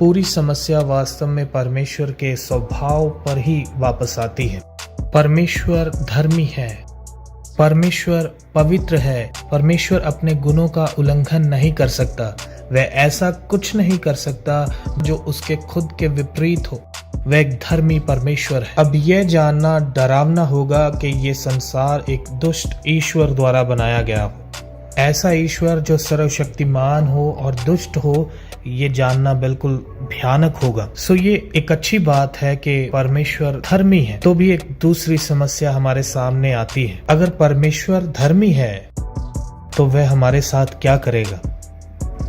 पूरी समस्या वास्तव में परमेश्वर के स्वभाव पर ही वापस आती है। परमेश्वर धर्मी है, परमेश्वर पवित्र है, परमेश्वर अपने गुणों का उल्लंघन नहीं कर सकता। वह ऐसा कुछ नहीं कर सकता जो उसके खुद के विपरीत हो। वह एक धर्मी परमेश्वर है। अब यह जानना डरावना होगा कि ये संसार एक दुष्ट ईश्वर द्वारा बनाया गया हो। ऐसा ईश्वर जो सर्वशक्तिमान हो और दुष्ट हो, ये जानना बिल्कुल भयानक होगा। सो ये एक अच्छी बात है कि परमेश्वर धर्मी है। तो भी एक दूसरी समस्या हमारे सामने आती है। अगर परमेश्वर धर्मी है तो वह हमारे साथ क्या करेगा?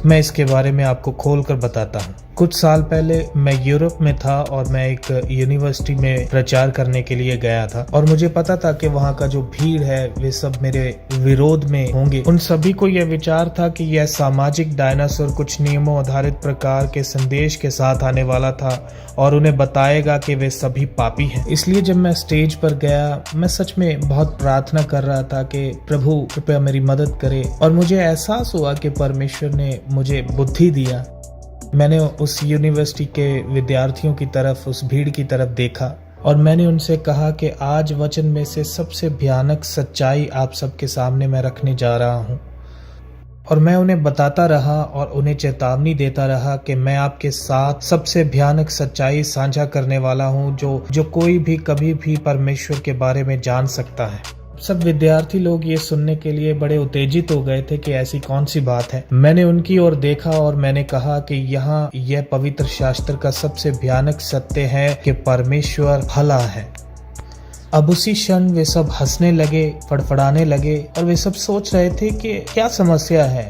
मैं इसके बारे में आपको खोलकर बताता हूँ। कुछ साल पहले मैं यूरोप में था और मैं एक यूनिवर्सिटी में प्रचार करने के लिए गया था और मुझे पता था कि वहाँ का जो भीड़ है वे सब मेरे विरोध में होंगे। उन सभी को यह विचार था कि यह सामाजिक डायनासोर कुछ नियमों आधारित प्रकार के संदेश के साथ आने वाला था और उन्हें बताएगा कि वे सभी पापी हैं। इसलिए जब मैं स्टेज पर गया, मैं सच में बहुत प्रार्थना कर रहा था कि प्रभु कृपया मेरी मदद करे, और मुझे एहसास हुआ कि परमेश्वर ने मुझे बुद्धि दिया। मैंने उस यूनिवर्सिटी के विद्यार्थियों की तरफ, उस भीड़ की तरफ देखा और मैंने उनसे कहा कि आज वचन में से सबसे भयानक सच्चाई आप सबके सामने मैं रखने जा रहा हूँ। और मैं उन्हें बताता रहा और उन्हें चेतावनी देता रहा कि मैं आपके साथ सबसे भयानक सच्चाई साझा करने वाला हूँ जो कोई भी कभी भी परमेश्वर के बारे में जान सकता है। सब विद्यार्थी लोग ये सुनने के लिए बड़े उत्तेजित हो गए थे कि ऐसी कौन सी बात है। मैंने उनकी ओर देखा और मैंने कहा कि यहाँ यह पवित्र शास्त्र का सबसे भयानक सत्य है कि परमेश्वर भला है। अब उसी क्षण वे सब हंसने लगे, फड़फड़ाने लगे और वे सब सोच रहे थे कि क्या समस्या है।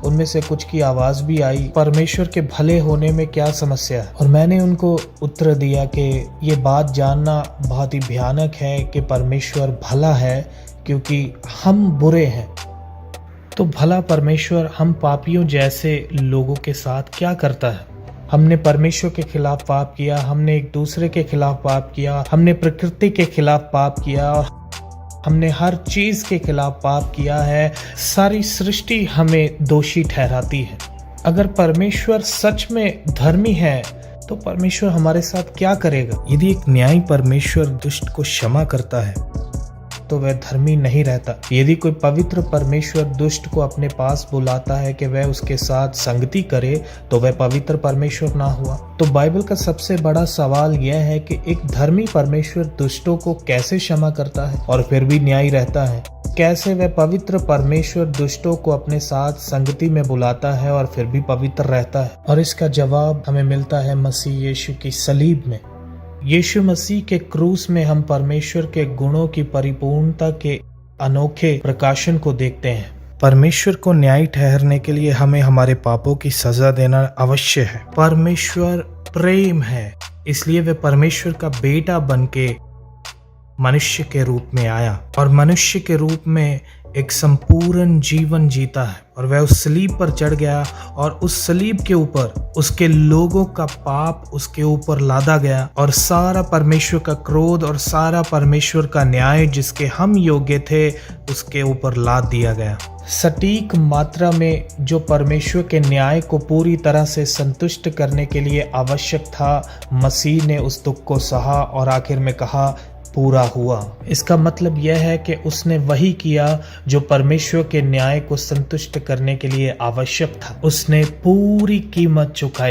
उनमें से कुछ की आवाज भी आई, परमेश्वर के भले होने में क्या समस्या है। और मैंने उनको उत्तर दिया कि ये बात जानना बहुत ही भयानक है कि परमेश्वर भला है क्योंकि हम बुरे हैं। तो भला परमेश्वर हम पापियों जैसे लोगों के साथ क्या करता है? हमने परमेश्वर के खिलाफ पाप किया, हमने एक दूसरे के खिलाफ पाप किया, हमने प्रकृति के खिलाफ पाप किया और हमने हर चीज के खिलाफ पाप किया है। सारी सृष्टि हमें दोषी ठहराती है। अगर परमेश्वर सच में धर्मी है तो परमेश्वर हमारे साथ क्या करेगा? यदि एक न्यायी परमेश्वर दुष्ट को क्षमा करता है तो वह धर्मी नहीं रहता। यदि कोई पवित्र परमेश्वर दुष्ट को अपने पास बुलाता है कि वह उसके साथ संगति करे तो वह पवित्र परमेश्वर ना हुआ। तो बाइबल का सबसे बड़ा सवाल यह है कि एक धर्मी परमेश्वर दुष्टों को कैसे क्षमा करता है और फिर भी न्यायी रहता है? कैसे वह पवित्र परमेश्वर दुष्टों को अपने साथ संगति में बुलाता है और फिर भी पवित्र रहता है? और इसका जवाब हमें मिलता है मसीह यीशु की सलीब में। यीशु मसीह के क्रूस में हम परमेश्वर के गुणों की परिपूर्णता के अनोखे प्रकाशन को देखते हैं। परमेश्वर को न्यायी ठहरने के लिए हमें हमारे पापों की सजा देना अवश्य है। परमेश्वर प्रेम है, इसलिए वह परमेश्वर का बेटा बनके मनुष्य के रूप में आया और मनुष्य के रूप में एक संपूर्ण जीवन जीता है। और वह उस सलीब पर चढ़ गया और उस सलीब के ऊपर उसके लोगों का पाप उसके ऊपर लादा गया और सारा परमेश्वर का क्रोध और सारा परमेश्वर का न्याय जिसके हम योग्य थे उसके ऊपर लाद दिया गया। सटीक मात्रा में जो परमेश्वर के न्याय को पूरी तरह से संतुष्ट करने के लिए आवश्यक था, मसीह ने उस दुख को सहा और आखिर में कहा पूरा हुआ। इसका मतलब यह है कि उसने वही किया जो परमेश्वर के न्याय को संतुष्ट करने के लिए आवश्यक था। उसने पूरी कीमत चुकाई।